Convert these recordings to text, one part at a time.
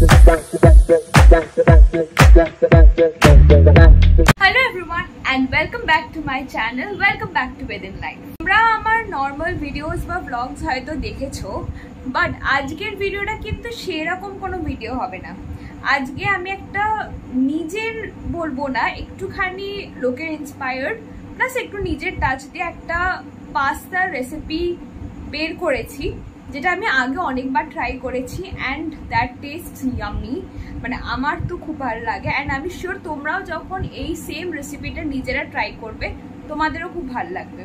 Hello everyone and welcome back to my channel. Welcome back to Within Life. তোমরা আমার normal videos বা blogs হয়তো দেখেছো, but আজকের ভিডিওটা কিন্তু সেরকম কোনো ভিডিও হবে না। আজকে আমি একটা নিজের বলবো না, একটুখানি লোকের ইন্সপায়ার্ড প্লাস একটু নিজের টাচ দিয়ে একটা পাস্তার রেসিপি বের করেছি, যেটা আমি আগে অনেকবার ট্রাই করেছি অ্যান্ড দ্যাট টেস্ট ইয়াম্মি। মানে আমার তো খুব ভালো লাগে অ্যান্ড আমি শিওর তোমরাও যখন এই সেম রেসিপিটা নিজেরা ট্রাই করবে তোমাদেরও খুব ভালো লাগবে।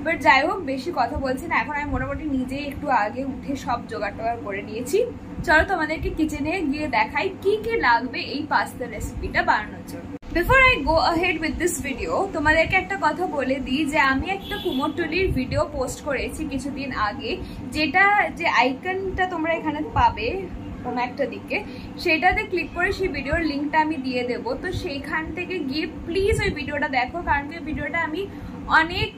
বাট যাই হোক, বেশি কথা বলছি না, এখন আমি মোটামুটি নিজেই একটু আগে উঠে সব জোগাড় টোগাড় করে নিয়েছি। চলো তোমাদেরকে কিচেনে গিয়ে দেখাই কি কি লাগবে এই পাস্তা রেসিপিটা বানানোর জন্য। Before I go ahead with this video, তোমাদেরকে একটা কথা বলে দিই যে আমি একটা কুমোরটুলির ভিডিও পোস্ট করেছি কিছুদিন আগে, যেটা যে আইকনটা তোমরা এখানে পাবে কোনো একটা দিকে, সেটাতে ক্লিক করে সেই ভিডিওর লিঙ্কটা আমি দিয়ে দেবো। তো সেইখান থেকে গিয়ে প্লিজ ওই ভিডিওটা দেখো, কারণ কি ভিডিওটা আমি অনেক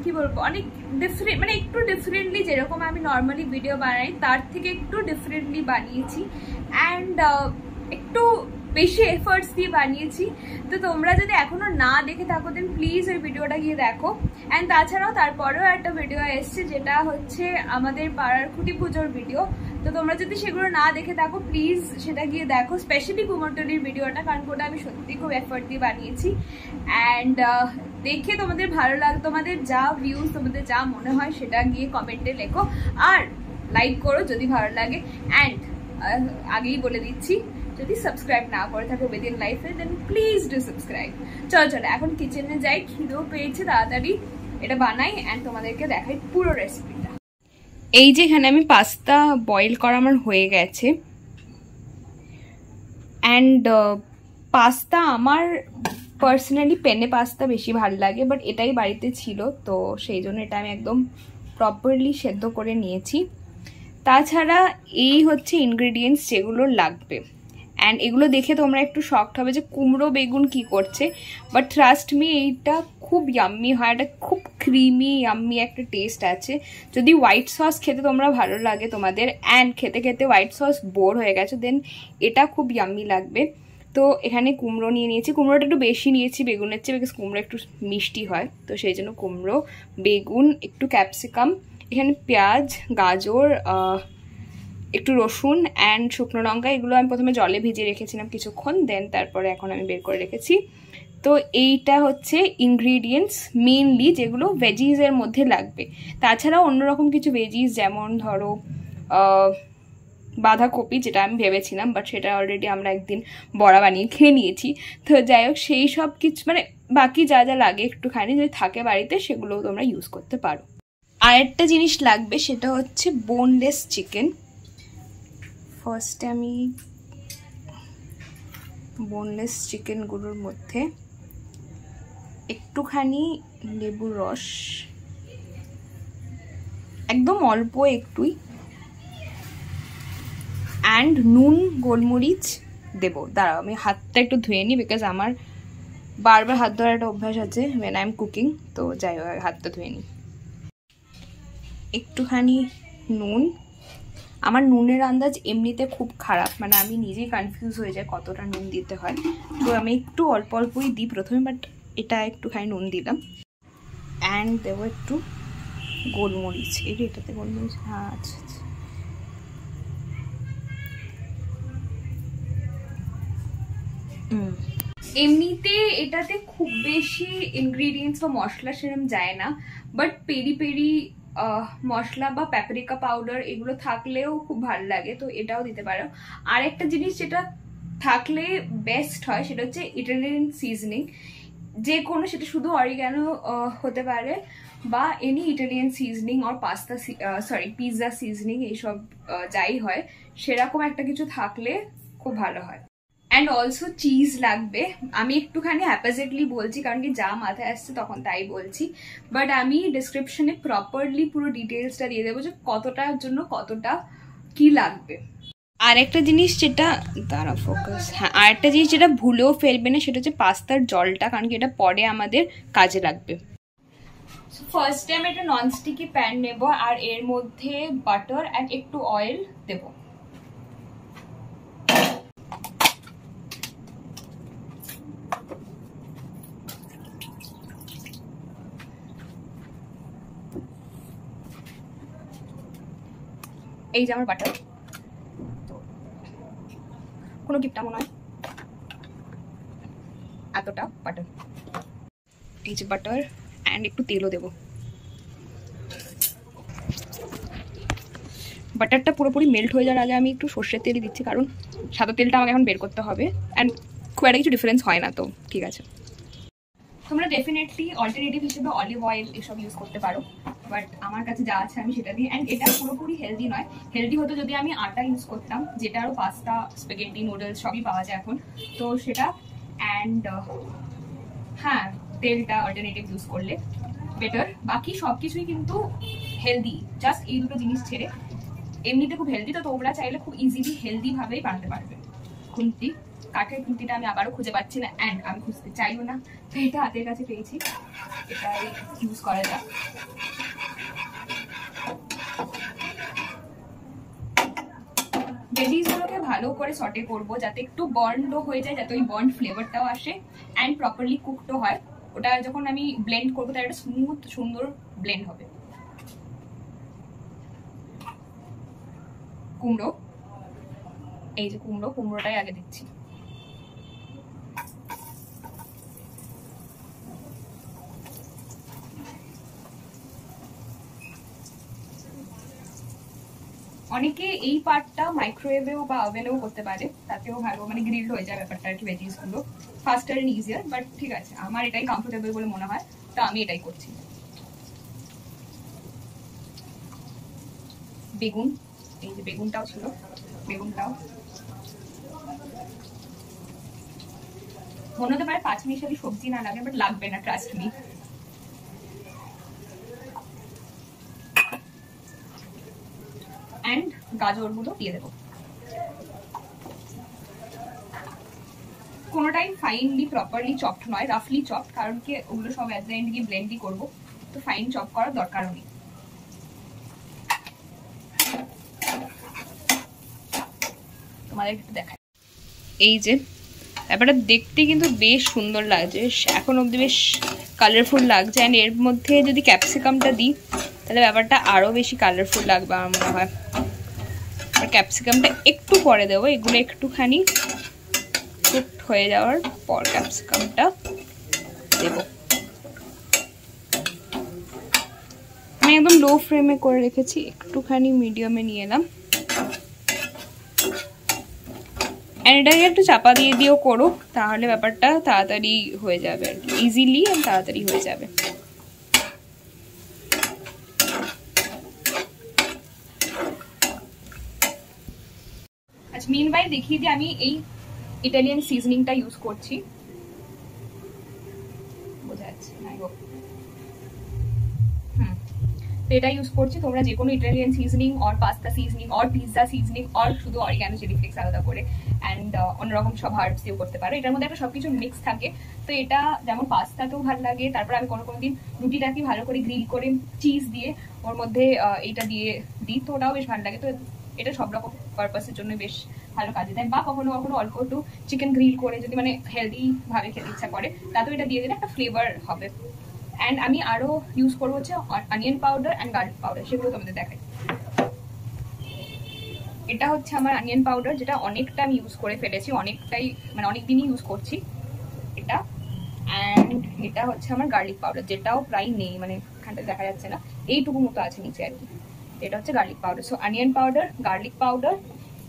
কি বলবো, অনেক ডিফারেন্ট, মানে একটু ডিফারেন্টলি যেরকম আমি নর্মালি ভিডিও বানাই তার থেকে একটু ডিফারেন্টলি বানিয়েছি অ্যান্ড একটু বেশি এফর্টস দিয়ে বানিয়েছি। তো তোমরা যদি এখনো না দেখে থাকো দেন প্লিজ ওই ভিডিওটা গিয়ে দেখো। অ্যান্ড তাছাড়াও তারপরেও একটা ভিডিও এসছে যেটা হচ্ছে আমাদের পাড়ার খুঁটি পুজোর ভিডিও। তো তোমরা যদি সেগুলো না দেখে থাকো প্লিজ সেটা গিয়ে দেখো, স্পেশালি কুমোরটুলির ভিডিওটা, কারণ ওটা আমি সত্যি খুব এফর্ট দিয়ে বানিয়েছি। অ্যান্ড দেখে তোমাদের ভালো লাগে, তোমাদের যা ভিউজ, তোমাদের যা মনে হয় সেটা গিয়ে কমেন্টে লেখো আর লাইক করো যদি ভালো লাগে। অ্যান্ড আগেই বলে দিচ্ছি, যদি সাবস্ক্রাইব না করে থাকো উইদিন লাইফে দেন প্লিজ ডু সাবস্ক্রাইব। চলো এখন কিচেনে যাই, খিদেও পেয়েছে, তাড়াতাড়ি এটা বানাই অ্যান্ড তোমাদেরকে দেখাই পুরো রেসিপিটা। এই যে এখানে আমি পাস্তা বয়েল করা আমার হয়ে গেছে অ্যান্ড পাস্তা আমার পার্সোনালি পেনে পাস্তা বেশি ভালো লাগে, বাট এটাই বাড়িতে ছিল তো সেই জন্য এটা আমি একদম প্রপারলি সেদ্ধ করে নিয়েছি। তাছাড়া এই হচ্ছে ইনগ্রেডিয়েন্টস যেগুলো লাগবে অ্যান্ড এগুলো দেখে তোমরা একটু শকড হবে যে কুমড়ো বেগুন কি করছে, বাট ট্রাস্ট মি এইটা খুব ইয়াম্মি হয়, এটা খুব ক্রিমি ইয়াম্মি একটা টেস্ট আছে। যদি হোয়াইট সস খেতে তোমরা ভালো লাগে তোমাদের অ্যান্ড খেতে খেতে হোয়াইট সস বোর হয়ে গেছে দেন এটা খুব ইয়াম্মি লাগবে। তো এখানে কুমড়ো নিয়ে নিয়েছি, কুমড়োটা একটু বেশি নিয়েছি বেগুনের চেয়ে, বিকজ কুমড়ো একটু মিষ্টি হয়, তো সেই জন্য কুমড়ো, বেগুন, একটু ক্যাপসিকাম, এখানে পেঁয়াজ, গাজর, একটু রসুন অ্যান্ড শুকনো লঙ্কা। এগুলো আমি প্রথমে জলে ভিজিয়ে রেখেছিলাম কিছুক্ষণ, দেন তারপরে এখন আমি বের করে রেখেছি। তো এইটা হচ্ছে ইনগ্রিডিয়েন্টস মেনলি যেগুলো ভেজিসের মধ্যে লাগবে। তাছাড়াও অন্যরকম কিছু ভেজিস, যেমন ধরো বাঁধাকপি, যেটা আমি ভেবেছিলাম বাট সেটা অলরেডি আমরা একদিন বড়া বানিয়ে খেয়ে নিয়েছি। তো যাই হোক, সেই সব কিছু মানে বাকি যা যা লাগে একটুখানি যদি থাকে বাড়িতে সেগুলোও তোমরা ইউজ করতে পারো। আরেকটা জিনিস লাগবে সেটা হচ্ছে বোনলেস চিকেন। ফার্স্টে আমি বোনলেস চিকেনগুলোর মধ্যে একটুখানি লেবুর রস, একদম অল্প একটুই, অ্যান্ড নুন, গোলমরিচ দেবো। দাঁড়াও আমি হাতটা একটু ধুয়ে নিই, বিকজ আমার বারবার হাত ধরার একটা অভ্যাস আছে ওয়েন আই এম কুকিং। তো যাই হোক, হাতটা ধুয়ে নিই। একটুখানি নুন, আমার নুনের আন্দাজ এমনিতে খুব খারাপ, মানে আমি নিজেই কনফিউজ হয়ে যাই কতটা নুন দিতে হয়, তো আমি একটু অল্প অল্পই দিই প্রথমে, বাট এটা একটুখানি নুন দিলাম। অ্যান্ড দেবো একটু গোলমরিচ, এটাতে গোলমরিচ, হ্যাঁ আচ্ছা আচ্ছা। এমনিতে এটাতে খুব বেশি ইনগ্রিডিয়েন্টস বা মশলা সেরকম যায় না, বাট পেরি পেরি মশলা বা প্যাপরিকা পাউডার এগুলো থাকলেও খুব ভালো লাগে, তো এটাও দিতে পারো। আর একটা জিনিস যেটা থাকলে বেস্ট হয় সেটা হচ্ছে ইটালিয়ান সিজনিং, যে কোনো, সেটা শুধু অরিগ্যানো হতে পারে বা এনি ইটালিয়ান সিজনিং আর পাস্তা পিৎজা সিজনিং, এইসব যাই হয় সেরকম একটা কিছু থাকলে খুব ভালো হয়। অ্যান্ড অলসো চিজ লাগবে। আমি একটুখানি হ্যাপাজেটলি বলছি কারণ কি যা মাথায় আসছে তখন তাই বলছি, বাট আমি ডিসক্রিপশনে প্রপারলি পুরো ডিটেলসটা দিয়ে দেবো যে কতটার জন্য কতটা কি লাগবে। আরেকটা জিনিস যেটা, দাঁড়া ফোকাস, হ্যাঁ আরেকটা জিনিস যেটা ভুলেও ফেলবে না সেটা হচ্ছে পাস্তার জলটা, কারণ কি এটা পরে আমাদের কাজে লাগবে। ফার্স্টে আমি একটা ননস্টিকি প্যান নেব আর এর মধ্যে বাটার অ্যান্ড একটু অয়েল দেব। এই যে আমার বাটার, তো কোনো টিপটা মনে হয় এতটা বাটার, এই যে বাটার অ্যান্ড একটু তেলও দেবো। বাটারটা পুরোপুরি মেল্ট হয়ে যাওয়ার আগে আমি একটু সর্ষের তেলই দিচ্ছি, কারণ সাদা তেলটা আমাকে এখন বের করতে হবে অ্যান্ড খুব একটা কিছু ডিফারেন্স হয় না, তো ঠিক আছে। তোমরা ডেফিনেটলি অল্টারনেটিভ হিসেবে অলিভ অয়েল এসব ইউজ করতে পারো, বাট আমার কাছে যা আছে আমি সেটা দিই। অ্যান্ড এটা পুরোপুরি হেলদি নয়, হেলদি হতো যদি আমি আটা ইউজ করতাম, যেটা আরও পাস্তা, স্প্যাগেটি, নুডলস সবই পাওয়া যায় এখন, তো সেটা। অ্যান্ড হ্যাঁ, তেলটা অল্টারনেটিভ ইউজ করলে বেটার। বাকি সব কিছুই কিন্তু হেলদি, জাস্ট এই দুটো জিনিস ছেড়ে এমনিতে খুব হেলদি। তো তোমরা চাইলে খুব ইজিলি হেলদি ভাবেই বানাতে পারবে। খুন্তি, কাঠের খুন্তিটা আমি আবারও খুঁজে পাচ্ছি না, অ্যান্ড আমি খুঁজতে চাইও না, তো এটা হাতের কাছে পেয়েছি, এটাই ইউজ করা যাক। ভেজিসগুলোকে ভালো করে সটে করবো যাতে একটু বন্ডও হয়ে যায়, যাতে ওই বন্ড ফ্লেভারটাও আসে অ্যান্ড প্রপারলি কুকডও হয়। ওটা যখন আমি ব্লেন্ড করবো তার একটা স্মুথ সুন্দর ব্লেন্ড হবে। কুমড়ো, এই যে কুমড়োটাই আগে দিচ্ছি। অনেকে এই পার্টটা মাইক্রোওয়েভেও বা ওভেনেও করতে পারে, তাতেও ভালো, মানে গ্রিলড হয়ে যায় ব্যাপারটা আর কি, ভেজিসগুলো ফাস্টার এন্ড ইজিয়ার। বাট ঠিক আছে, আমার এটাই কমফোর্টেবল বলে মনে হয়, তো আমি এটাই করছি। বেগুন, এই যে বেগুনটাও ছিল, বেগুনটাও মনে হতে পারে 5 মিনিট সবজি না লাগে, বাট লাগবে না, ট্রাস্ট মি। অ্যান্ড গাজরগুলো দিয়ে দেবো। কোনোটাই ফাইনলি প্রপারলি চপড নয়, রাফলি চপড, কারণ কি ওগুলো সব অ্যাট দ্য এন্ড গিয়ে ব্লেন্ডই করবো, তো ফাইন চপ করার দরকারও নেই। তোমাদের একটু দেখাই, এই যে ব্যাপারটা দেখতে কিন্তু বেশ সুন্দর লাগছে, এখন অব্দি বেশ কালারফুল লাগছে। অ্যান্ড এর মধ্যে যদি ক্যাপসিকামটা দিই তাহলে ব্যাপারটা আরও বেশি কালারফুল লাগবে আমার মনে হয়। আর ক্যাপসিকামটা একটু পরে দেবো, এগুলো একটুখানি কুক হয়ে যাওয়ার পর ক্যাপসিকামটা দেবো। আমি একদম লো ফ্লেমে করে রেখেছি, একটুখানি মিডিয়ামে নিয়ে এলাম। এটাকে একটু চাপা দিয়ে দিয়েও করো, তাহলে ব্যাপারটা তাড়াতাড়ি হয়ে যাবে আর কি, ইজিলি আর তাড়াতাড়ি হয়ে যাবে। আচ্ছা, মিনওয়াইল দেখিয়ে দিই, আমি এই ইটালিয়ান সিজনিংটা ইউজ করছি, বোঝা যাচ্ছে না গো, এটা ইউজ করছি। তোমরা যে কোনো Italian seasoning or pasta seasoning or pizza seasoning or শুধু অরিগ্যানো চিলি ফ্লেক্স আলাদা করে অ্যান্ড অন্যরকম সব হার্বস দিয়ে করতে পারো। এটার মধ্যে একটা সবকিছু মিক্স থাকে, তো এটা যেমন পাস্তাতেও ভালো লাগে। তারপর আমি কোনো দিন রুটিটাকে ভালো করে গ্রিল করে চিজ দিয়ে ওর মধ্যে এইটা দিয়ে দিই, তো ওটাও বেশ ভালো লাগে। তো এটা সব রকম পারপাসের জন্য বেশ ভালো কাজে দেয়। বা কখনো কখনো অল্প একটু চিকেন গ্রিল করে যদি মানে হেলদি ভাবে খেতে ইচ্ছা করে, তাতেও এটা দিয়ে দিলে একটা ফ্লেভার হবে। অ্যান্ড আমি আরো ইউজ করবো হচ্ছে onion powder and garlic powder, সেগুলো তোমাদের দেখাই। এটা হচ্ছে আমার অনিয়ন পাউডার, যেটা অনেকটা আমি ইউজ করে ফেলেছি, অনেকটাই মানে অনেকদিনই ইউজ করছি এটা। অ্যান্ড এটা হচ্ছে আমার গার্লিক পাউডার, যেটাও প্রায় নেই, মানে এখানটা দেখা যাচ্ছে না, এইটুকু মতো আছে নিচে আর কি। এটা হচ্ছে garlic powder. So onion powder, garlic powder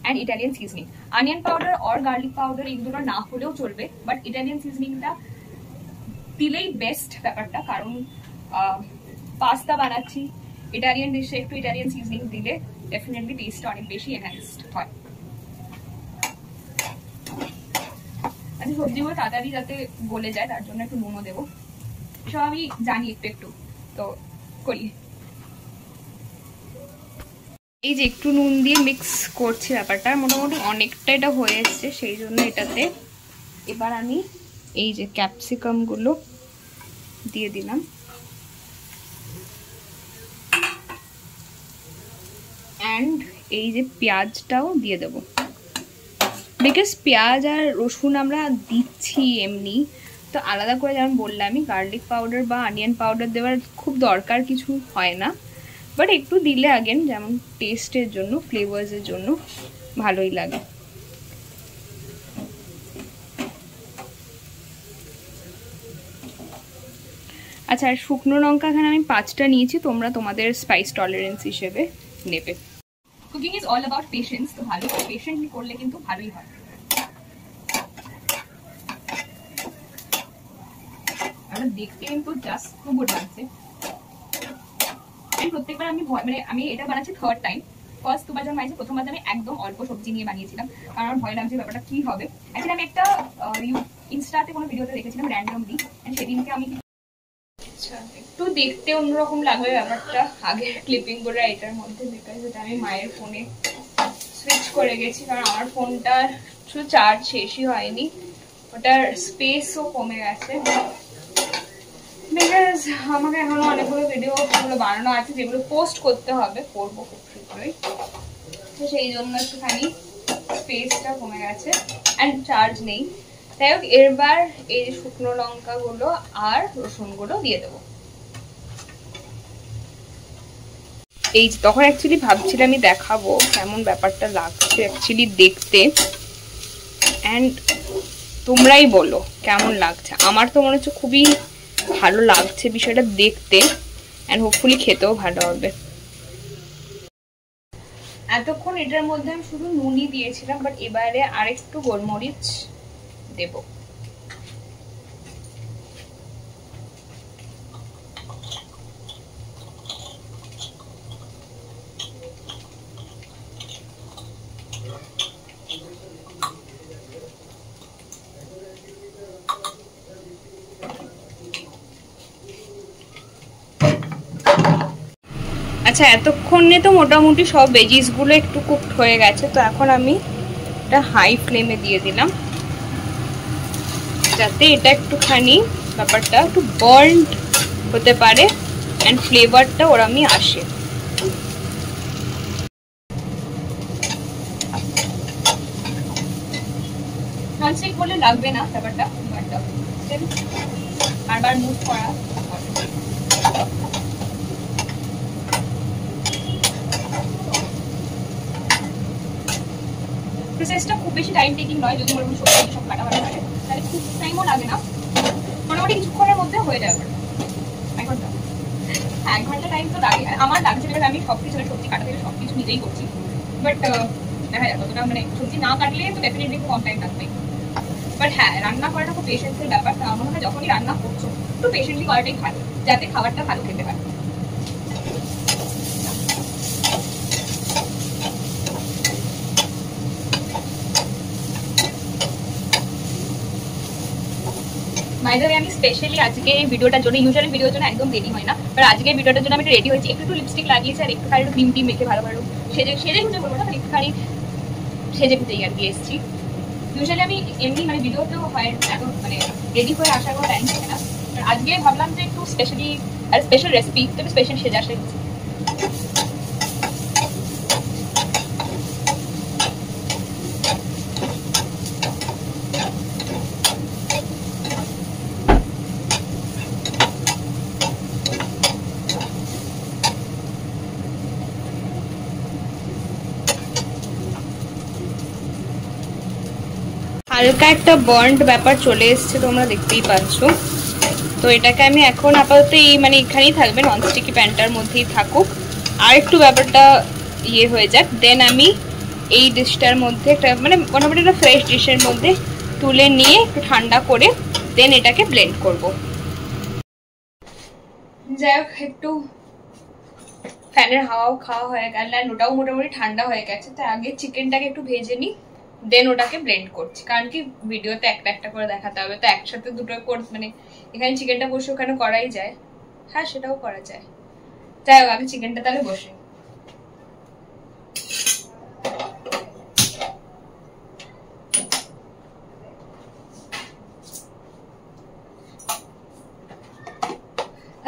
and Italian seasoning. Onion powder or garlic powder এগুলো না হলেও চলবে, বাট ইটালিয়ান সিজনিংটা দিলেই বেস্ট ব্যাপারটা, কারণ পাস্তা বানাচ্ছি ইটালিয়ান ডিশে, একটু ইটালিয়ান সিজনিং দিলে ডেফিনেটলি টেস্টটা অনেক বেশি এনহ্যান্সড হয়। আচ্ছা, সবজিগুলো তাড়াতাড়ি যাতে গলে যায় তার জন্য একটু নুনও দেবো, সব আমি জানি একটু একটু, তো করি। এই যে একটু নুন দিয়ে মিক্স করছি ব্যাপারটা, মোটামুটি অনেকটা এটা হয়ে এসছে, সেই জন্য এটাতে এবার আমি এই যে ক্যাপসিকামগুলো দিয়ে দিলাম। অ্যান্ড এই যে পেঁয়াজটাও দিয়ে দেবো, বিকজ পেঁয়াজ আর রসুন আমরা দিচ্ছি এমনি, তো আলাদা করে যেমন বললাম আমি গার্লিক পাউডার বা অনিয়ন পাউডার দেওয়ার খুব দরকার কিছু হয় না। বাট একটু দিলে আগেন যেমন টেস্টের জন্য, ফ্লেভার্সের জন্য ভালোই লাগে। আচ্ছা, আর শুকনো লঙ্কা এখানে আমি 5টা নিয়েছি, তোমরা তোমাদের স্পাইস টলারেন্স হিসেবে নেবে। Cooking is all about patience, তো ভালো পেশেন্টলি করলে কিন্তু ভালোই হয়। আর দেখতে কিন্তু জাস্ট খুব গুড লাগছে। প্রত্যেকবার আমি আমি এটা বানাচ্ছি থার্ড টাইম। ফার্স্ট দুবার যখন বানিয়েছি, প্রথমবার আমি একদম অল্প সবজি নিয়ে বানিয়েছিলাম, কারণ আমার ভয় লাগছে ব্যাপারটা কি হবে। অ্যাকচুয়ালি আমি একটা ইনস্টাতে কোনো ভিডিওতে দেখেছিলাম র্যান্ডমলি, সেদিনকে আমি একটু দেখতে অন্যরকম লাগবে ব্যাপারটা আগের ক্লিপিং করে এটার মধ্যে, বিকজ এটা আমি মায়ের ফোনে সুইচ করে গেছি, কারণ আমার ফোনটার শুধু চার্জ শেষই হয়নি, ওটার স্পেসও কমে গেছে। বিকজ আমাকে এখনো অনেকগুলো ভিডিও বানানো আছে যেগুলো পোস্ট করতে হবে, করবো খুব শীঘ্রই, তো সেই জন্য একটুখানি স্পেসটা কমে গেছে অ্যান্ড চার্জ নেই। যাই হোক, এবার এই শুকনো লঙ্কাগুলো আর রসুনগুলো দিয়ে দেবো। এই তখন অ্যাকচুয়ালি ভাবছিলাম আমি দেখাবো কেমন ব্যাপারটা লাগছে অ্যাকচুয়ালি দেখতে, অ্যান্ড তোমরাই বলো কেমন লাগছে। আমার তো মনে হচ্ছে খুবই ভালো লাগছে বিষয়টা দেখতে, অ্যান্ড হোপফুলি খেতেও ভালো হবে। এতক্ষণ এটার মধ্যে আমি শুধু নুনই দিয়েছিলাম, বাট এবারে আরেকটু গোলমরিচ দেব। আচ্ছা, এতক্ষণে তো মোটামুটি সব ভেজিসগুলো একটু কুকড হয়ে গেছে, তো এখন আমি এটা হাই ফ্লেমে দিয়ে দিলাম, যাতে এটা একটুখানি ব্যাপারটা একটু বার্নড হতে পারে অ্যান্ড ফ্লেভারটা ওরমই আসে। ননস্টিক বলে লাগবে না ব্যাপারটা, বাট বারবার মুভ করা। প্রসেসটা খুব বেশি টাইম টেকিং নয়, যদি মোটামুটি সবজি সব কাটা ভালো থাকে তাহলে খুব টাইমও লাগে না, মোটামুটি কিছুক্ষণের মধ্যে হয়ে যাবে। 1 ঘন্টা টাইম তো লাগে, আমার লাগছে বিকজ আমি সবকিছু সবজি কাটা থেকে সবকিছু নিজেই করছি, বাট দেখা যাক কতটা, মানে সবজি না কাটলে তো ডেফিনেটলি খুব কম টাইম লাগবে। বাট হ্যাঁ, রান্না করাটা খুব পেশেন্সের ব্যাপার, আমার মনে হয় যখনই রান্না করছো একটু পেশেন্টলি করাটাই ভালো, যাতে খাবারটা ভালো খেতে পারে। বাই দ্য ওয়ে, আমি স্পেশালি আজকে এই ভিডিওটার জন্য, ইউজুয়ালি ভিডিওর জন্য একদম রেডি হয় না, বাট আজকে ভিডিওটার জন্য আমি রেডি হয়েছি, একটু লিপস্টিক লাগিয়েছি আর একটুখানি ক্রিম টিম মেখে ভালো ভালো সেজে খুঁজে বলবো না, একটুখানি সেজে খুঁজেই আর কি এসেছি। ইউজুয়ালি আমি এমনি মানে ভিডিওতেও হয় এখন, মানে রেডি হয়ে আসার কোনো টাইম থাকে না, আজকে ভাবলাম যে একটু স্পেশালি আর স্পেশাল রেসিপি, একটু স্পেশাল সেজে আসে। হালকা একটা বার্নড ব্যাপার চলে এসছে, তোমরা দেখতেই পাচ্ছ। তো এটাকে আমি এখন আপাতত এই মানে এখানেই থাকবে, ননস্টিকি প্যানটার মধ্যেই থাকুক, আর একটু ব্যাপারটা ইয়ে হয়ে যাক, দেন আমি এই ডিশটার মধ্যে একটা মানে মোটামুটি একটা ফ্রেশ ডিশের মধ্যে তুলে নিয়ে একটু ঠান্ডা করে দেন এটাকে ব্লেন্ড করব। যাই হোক, একটু ফ্যানের হাওয়াও খাওয়া হয়ে গেল, আর ওটাও মোটামুটি ঠান্ডা হয়ে গেছে, তাই আগে চিকেনটাকে একটু ভেজে নিই, দেন ওটাকে ব্লেন্ড করছি, কারণ কি ভিডিওতে একটা একটা করে দেখাতে হবে, তো একসাথে দুটো মানে এখানে চিকেনটা বসে ওখানে করাই যায়, হ্যাঁ সেটাও করা যায়। যাই হোক, আগে চিকেনটা তাহলে বসে।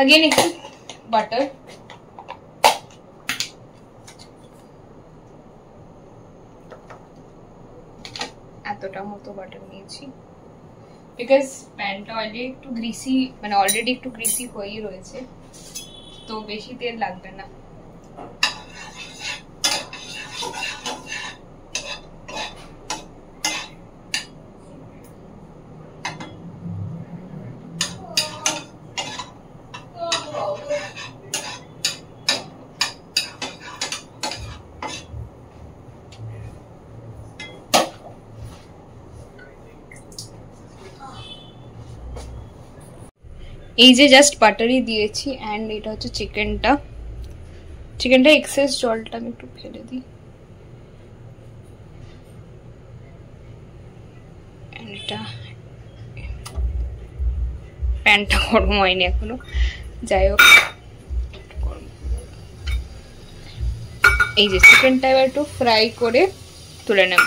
अगेन একটু বাটার, এতটা মতো বাটার নিয়েছি বিকজ প্যানটা অলরেডি একটু গ্রিসি, মানে অলরেডি একটু গ্রিসি হয়েই রয়েছে, তো বেশি তেল লাগবে না। এই যে জাস্ট বাটারই দিয়েছি। অ্যান্ড এটা হচ্ছে চিকেনটা এক্সেস জলটা আমি একটু ফেলে দিই। এটা প্যানটা গরম হয়নি এখনো, যাই হোক। এই যে চিকেনটা এবার একটু ফ্রাই করে তুলে নেব।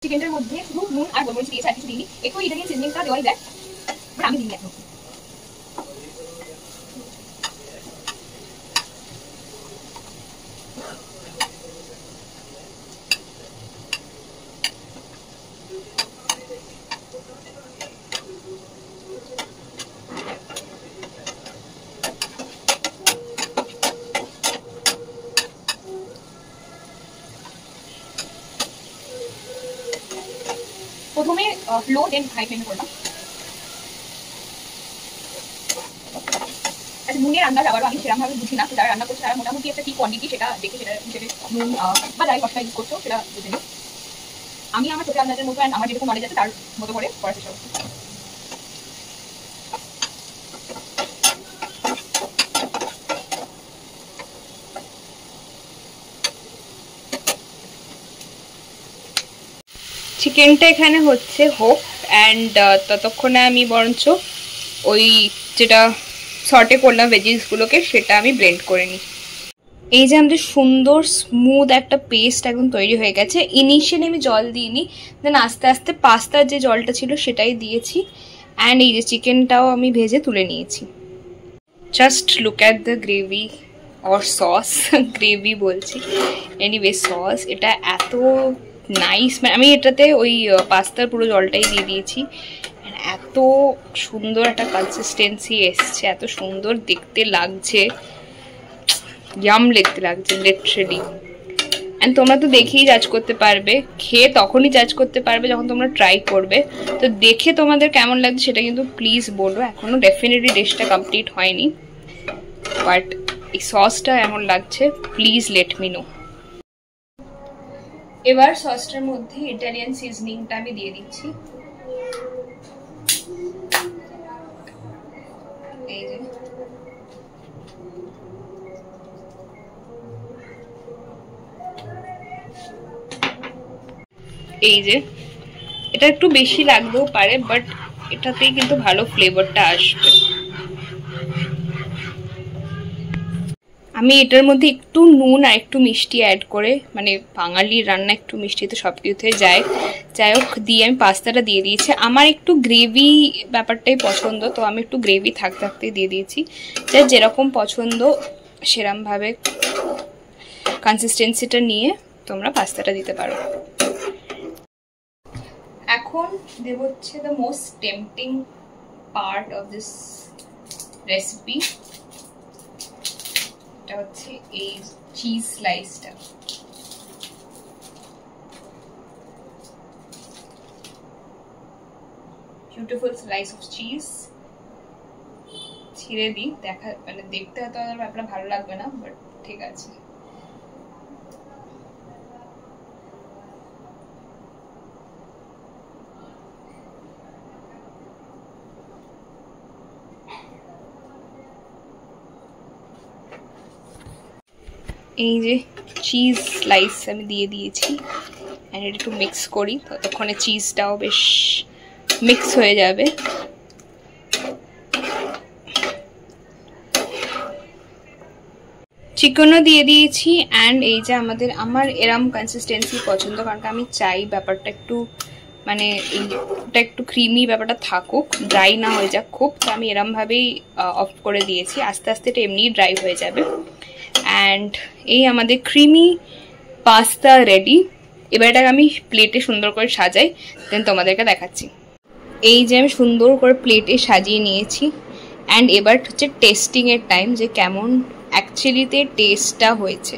চিকেনটার মধ্যে শুধু নুন আর গোলমরিচ দিয়েছি, আর কিছু দিইনি। একটু ইটালিয়ান সিজনিংটা দেওয়াই যায়, আমি দিইনি এখন। প্রথমে লো দেন হাই ফ্লেমে করলাম। আচ্ছা, নুনের আন্দাজ আবারও আমি সেরকম ভাবে বুঝি না, যারা রান্না করছে তারা মোটামুটি একটা কি কোয়ান্টিটি সেটা দেখে সেটা হিসেবে নুন বা যাই মশলা ইউজ করছো সেটা বুঝে নিই। আমি আমার ছোট আন্দাজের মতো আমার যেরকম নলেজ আছে তার মতো করে করার চেষ্টা করছি। চিকেনটা এখানে হচ্ছে হোক, অ্যান্ড ততক্ষণে আমি বরঞ্চ ওই যেটা সর্টে করলাম ভেজিসগুলোকে সেটা আমি ব্লেন্ড করে নিই। এই যে আমাদের সুন্দর স্মুথ একটা পেস্ট একদম তৈরি হয়ে গেছে। ইনিশিয়ালি আমি জল দিইনি, দেন আস্তে আস্তে পাস্তার যে জলটা ছিল সেটাই দিয়েছি। অ্যান্ড এই যে চিকেনটাও আমি ভেজে তুলে নিয়েছি। Just look at the gravy or sauce, gravy বলছি, এনিওয়ে সস। এটা এত নাইস, মানে আমি এটাতে ওই পাস্তার পুরো জলটাই দিয়ে দিয়েছি। এত সুন্দর একটা কনসিস্টেন্সি এসছে, এত সুন্দর দেখতে লাগছে, ইয়াম দেখতে লাগছে লিটারালি। অ্যান্ড তোমরা তো দেখেই জাজ করতে পারবে, খেয়ে তখনই জাজ করতে পারবে যখন তোমরা ট্রাই করবে। তো দেখে তোমাদের কেমন লাগছে সেটা কিন্তু প্লিজ বলো। এখনো ডেফিনেটলি ডিশটা কমপ্লিট হয়নি, বাট এই সসটা এমন লাগছে, প্লিজ লেট মি নো। এবার সসটার মধ্যে ইটালিয়ান সিজনিংটা আমি দিয়ে দিচ্ছি। এই যে এটা একটু বেশি লাগতেও পারে, বাট এটাতেই কিন্তু ভালো ফ্লেভারটা আসবে। আমি এটার মধ্যে একটু নুন আর একটু মিষ্টি অ্যাড করে, মানে বাঙালির রান্না একটু মিষ্টি তো সব কিছুতে যায়, যাই হোক দিয়ে আমি পাস্তাটা দিয়ে দিয়েছি। আমার একটু গ্রেভি ব্যাপারটাই পছন্দ, তো আমি একটু গ্রেভি থাকতে থাকতে দিয়ে দিয়েছি। যার যেরকম পছন্দ সেরকমভাবে কনসিস্টেন্সিটা নিয়ে তোমরা পাস্তাটা দিতে পারো। এখন দেব হচ্ছে the most tempting part of this recipe, এটা হচ্ছে এই চিজ স্লাইসটা। বিউটিফুল স্লাইস অফ চিজ ছিঁড়ে দিই। দেখা মানে দেখতে হয়তো আপনার ভালো লাগবে না, বাট ঠিক আছে। এই যে চিজ স্লাইস আমি দিয়ে দিয়েছি, অ্যান্ড এটা একটু মিক্স করি, ততক্ষণে চিজটাও বেশ মিক্স হয়ে যাবে। চিকেনও দিয়ে দিয়েছি, অ্যান্ড এই যে আমার এরম কনসিস্টেন্সি পছন্দ, কারণ আমি চাই ব্যাপারটা একটু মানে এটা একটু ক্রিমি ব্যাপারটা থাকুক, ড্রাই না হয়ে যাক খুব। তো আমি এরমভাবেই অফ করে দিয়েছি, আস্তে আস্তে এটা এমনিই ড্রাই হয়ে যাবে। অ্যান্ড এই আমাদের ক্রিমি পাস্তা রেডি। এবার এটাকে আমি প্লেটে সুন্দর করে সাজাই, দেন তোমাদেরকে দেখাচ্ছি। এই যে আমি সুন্দর করে প্লেটে সাজিয়ে নিয়েছি, অ্যান্ড এবার হচ্ছে টেস্টিংয়ের টাইম, যে কেমন অ্যাকচুয়ালিতে টেস্টটা হয়েছে।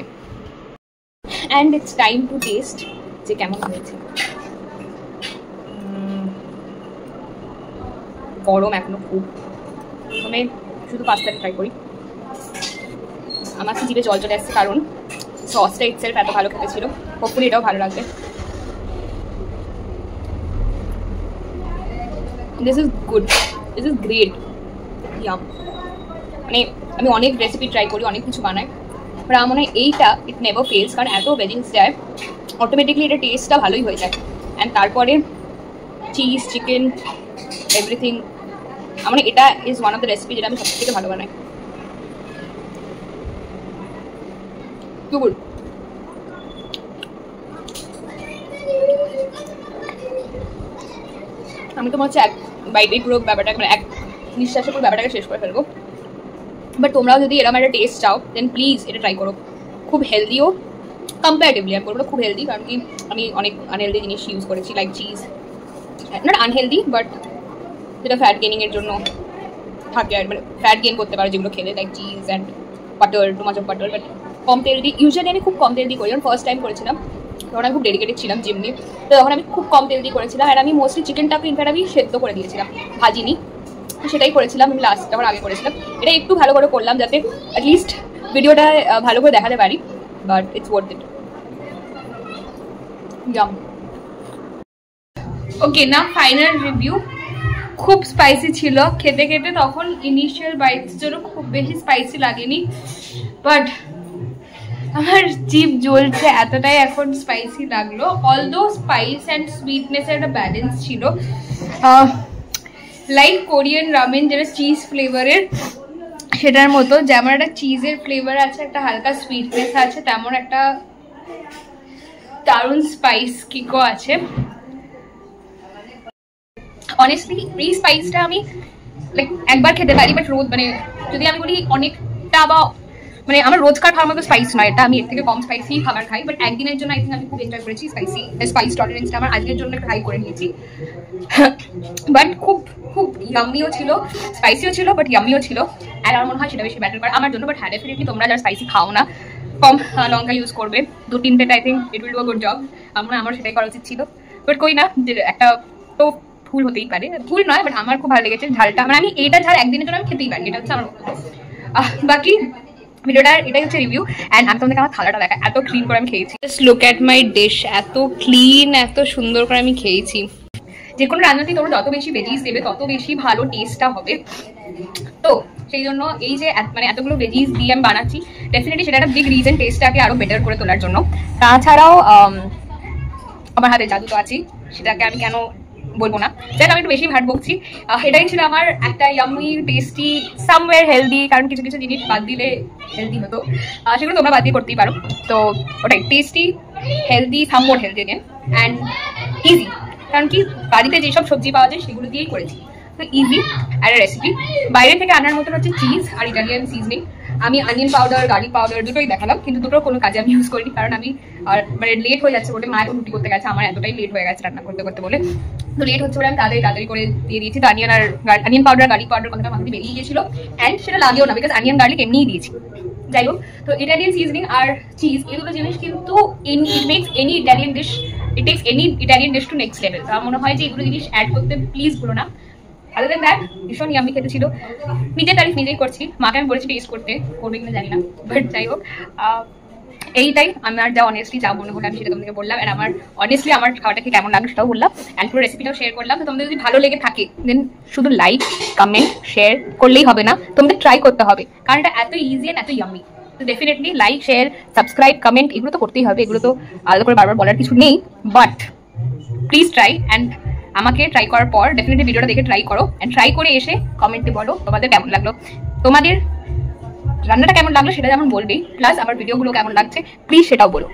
And it's time to test যে কেমন হয়েছে। গরম এখনো খুব, প্রথমে শুধু পাস্তাটা ট্রাই করি। আমার তো জিভে জল চলে আসছে, কারণ সসটা ইটসেলফ এত ভালো খেতে ছিল। হোপফুলি এটাও ভালো লাগবে। This is good, this is great. Yum. মানে আমি অনেক রেসিপি ট্রাই করি, অনেক কিছু বানাই, বাট আমার মনে হয় এইটা ইট নেভার ফেলস, কারণ এত ভেজিংস যায় অটোমেটিকলি এটা টেস্টটা ভালোই হয়ে যায়। অ্যান্ড তারপরে চিজ, চিকেন, এভরিথিং, আমার এটা is one of the recipe যেটা আমি সবথেকে ভালো বানাই। গুড। আমি তো মনে হচ্ছে এক বাইটেই পুরো ব্যাপারটাকে, মানে এক নিঃশ্বাসে পুরো ব্যাপারটাকে শেষ করে ফেলবো। বাট তোমরাও যদি এরকম একটা টেস্ট চাও দেন প্লিজ এটা ট্রাই করো। খুব হেলদিও, কম্পারেটিভলি আমি বলবো খুব হেলদি, কারণ কি আমি অনেক আনহেলদি জিনিস ইউজ করেছি, like cheese, not unhealthy but যেটা ফ্যাট গেনিংয়ের জন্য থাকে আর মানে ফ্যাট গেইন করতে পারে যেগুলো খেলে, like cheese and butter, too much of butter. But কম তেল দিয়ে ইউজুয়ালি আমি খুব কম তেল দিয়ে করি, যখন ফার্স্ট টাইম করেছিলাম তখন আমি খুব ডেডিকেটেড ছিলাম জিম নিয়ে, তো তখন আমি খুব কম তেল দিয়ে করেছিলাম। আর আমি মোস্টলি চিকেনটাকে ইনফ্যাক্ট আমি সেদ্ধ করে দিয়েছিলাম, ভাজিনি, সেটাই করেছিলাম আমি লাস্ট যখন আগে করেছিলাম। এটা একটু ভালো করে করলাম যাতে অ্যাটলিস্ট ভিডিওটা ভালো করে দেখাতে পারি, বাট ইটস ওয়ার্থ ইট। জাম। ওকে, না ফাইনাল রিভিউ। খুব স্পাইসি ছিল খেতে খেতে, তখন ইনিশিয়াল বাইটস জন্য খুব বেশি স্পাইসি লাগেনি, বাট আমার জিভ জ্বলছে এতটাই এখন স্পাইসি লাগলো। অলদো স্পাইস অ্যান্ড সুইটনেসের একটা ব্যালেন্স ছিল, লাইক কোরিয়ান রামেন যেটা চিজ ফ্লেভারের, সেটার মতো যেমন একটা চিজের ফ্লেভার আছে, একটা হালকা সুইটনেস আছে, তেমন একটা দারুণ স্পাইস কিকও আছে। অনেস্টলি এই স্পাইসটা আমি লাইক একবার খেতে পারি, বাট রোজ মানে যদি আমি বলি অনেকটা বা মানে আমার রোজকার খাওয়ার মতো স্পাইস নয় এটা, আমি এর থেকে কম স্পাইসি খাবার খাই, বাট একদিনের জন্য আই থিঙ্ক আমি খুব এনজয় করেছি। স্পাইস টলারেন্সটা আমার আজকের জন্য একটু হাই করে নিয়েছি, বাট খুব খুব ইয়ামিও ছিল, স্পাইসিও ছিল, বাট ইয়ামিও ছিল। আর আমার মনে হয় সেটা বেশি ব্যাটার করে আমার জন্য। বাট হ্যাঁ, ডেফিনেটলি তোমরা যারা স্পাইসি খাও না, কম লঙ্কা ইউজ করবে, 2-3টা I think it will do a good job. আমার সেটাই করা উচিত ছিল, বাট কই না, একটা তো ভুল হতেই পারে, ভুল নয়, বাট আমার খুব ভালো লেগেছে ঝালটা। মানে আমি এইটা ঝাল একদিনের জন্য আমি খেতেই পারি, এটা হচ্ছে আমার বাকি ভিডিওটার এটাই হচ্ছে রিভিউ। অ্যান্ড আমি তোমাদেরকে আমার থালাটা দেখা, এত ক্লিন করে আমি খেয়েছি। Just look at my dish, এত ক্লিন, এত সুন্দর করে আমি খেয়েছি। যে কোনো রান্নাতেই তোমরা যত বেশি ভেজিস দেবে তত বেশি ভালো টেস্টটা হবে। তো সেই জন্য এই যে মানে এতগুলো ভেজিস দিয়ে আমি বানাচ্ছি, ডেফিনেটলি সেটা একটা বিগ রিজন টেস্টটাকে আরো বেটার করে তোলার জন্য। তাছাড়াও আমার হাতে জাদু তো আছেই, সেটাকে আমি কেন বলবো না। দেন আমি একটু বেশি ভাট বকছি, এটাই ছিল আমার একটা ইয়ামি, টেস্টি, সামওয়্যার হেলদি, কারণ কিছু কিছু জিনিস বাদ দিলে হেলদি হতো, সেগুলো তোমরা বাদ দিয়ে করতেই পারো। তো ওটাই tasty, healthy, somewhat healthy and easy, কারণ কি বাড়িতে যেসব সবজি পাওয়া যায় সেগুলো দিয়েই করেছি, তো ইজি একটা রেসিপি। বাইরে থেকে আনার মতন হচ্ছে চিজ আর ইটালিয়ান সিজনিং। আমি অনিয়ন পাউডার, গার্লিক পাউডার দুটোই দেখালাম, কিন্তু দুটোর কোনো কাজে আমি ইউজ করিনি, কারণ আমি আর মানে লেট হয়ে যাচ্ছে বলে, মা এখন রুটি করতে গেছে, আমার এতটাই লেট হয়ে গেছে রান্না করতে করতে বলে, তো লেট হচ্ছে বলে আমি তাড়াতাড়ি করে দিয়ে দিয়েছি। তো অনিয়ন পাউডার, গার্লিক পাউডার কথাটা মাথায় বেরিয়ে গিয়েছিল, অ্যান্ড সেটা লাগেও না, বিকজ অনিয়ন গার্লিক এমনিই দিয়েছি। যাই হোক, তো ইটালিয়ান সিজনিং আর চিজ এই দুটো জিনিস কিন্তু it makes any Italian dish, it takes any Italian dish to next level. তো আমার মনে হয় যে এগুলো জিনিস অ্যাড করতে প্লিজ ভুলো না। আদার দেন দ্যাট ভীষণ ইয়ামি খেতে ছিল। নিজের তারিফ নিজেই করছি, মাকে আমি বলেছি টেস্ট করতে, করবে কিনা জানি না, বাট যাই হোক এইটাই আমার যা অনেস্টলি যা মনে হলো আমি সেটা তোমাদেরকে বললাম। অ্যান্ড আমার অনেস্টলি আমার খাওয়াটাকে কেমন লাগলো সেটাও বললাম, অ্যান্ড পুরো রেসিপিটাও শেয়ার করলাম। তো তোমাদের যদি ভালো লেগে থাকে দেন শুধু লাইক, কমেন্ট, শেয়ার করলেই হবে না, তোমাদের ট্রাই করতে হবে, কারণ এটা এত ইজি অ্যান্ড এত ইয়ামি। তো definitely like, share, subscribe, comment এগুলো তো করতেই হবে, এগুলো তো আলাদা করে বারবার বলার কিছু নেই, বাট প্লিজ ট্রাই। অ্যান্ড আমাকে ট্রাই করার পর ডেফিনেটলি ভিডিওটা দেখে ট্রাই করো, অ্যান্ড ট্রাই করে এসে কমেন্টে বলো তোমাদের কেমন লাগলো, তোমাদের রান্নাটা কেমন লাগলো সেটা যেমন বলবেই, প্লাস আমার ভিডিওগুলো কেমন লাগছে প্লিজ সেটাও বলো।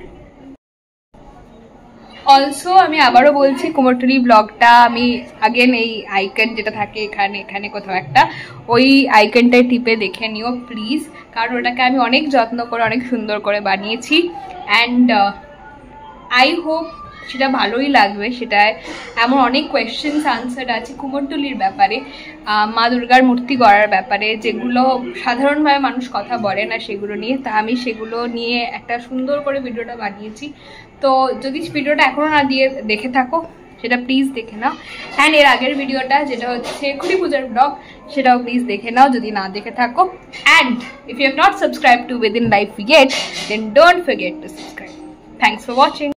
অলসো আমি আবারও বলছি, কুমোরটুলি ব্লগটা আমি আগেন এই আইকন যেটা থাকে এখানে কোথাও একটা, ওই আইকনটায় টিপে দেখে নিও প্লিজ, কারণ ওটাকে আমি অনেক যত্ন করে অনেক সুন্দর করে বানিয়েছি। অ্যান্ড আই হোপ সেটা ভালোই লাগবে। সেটায় এমন অনেক কোয়েশ্চেন্স আনসার আছে কুমোরটুলির ব্যাপারে, মা দুর্গার মূর্তি গড়ার ব্যাপারে, যেগুলো সাধারণভাবে মানুষ কথা বলে না সেগুলো নিয়ে। তা আমি সেগুলো নিয়ে একটা সুন্দর করে ভিডিওটা বানিয়েছি। তো যদি ভিডিওটা এখনও না দিয়ে দেখে থাকো সেটা প্লিজ দেখে নাও। অ্যান্ড এর আগের ভিডিওটা যেটা হচ্ছে খুঁটি পূজার ব্লগ, সেটাও প্লিজ দেখে নাও যদি না দেখে থাকো। And if you have not subscribe to Within Life yet, then don't forget to subscribe. Thanks for watching.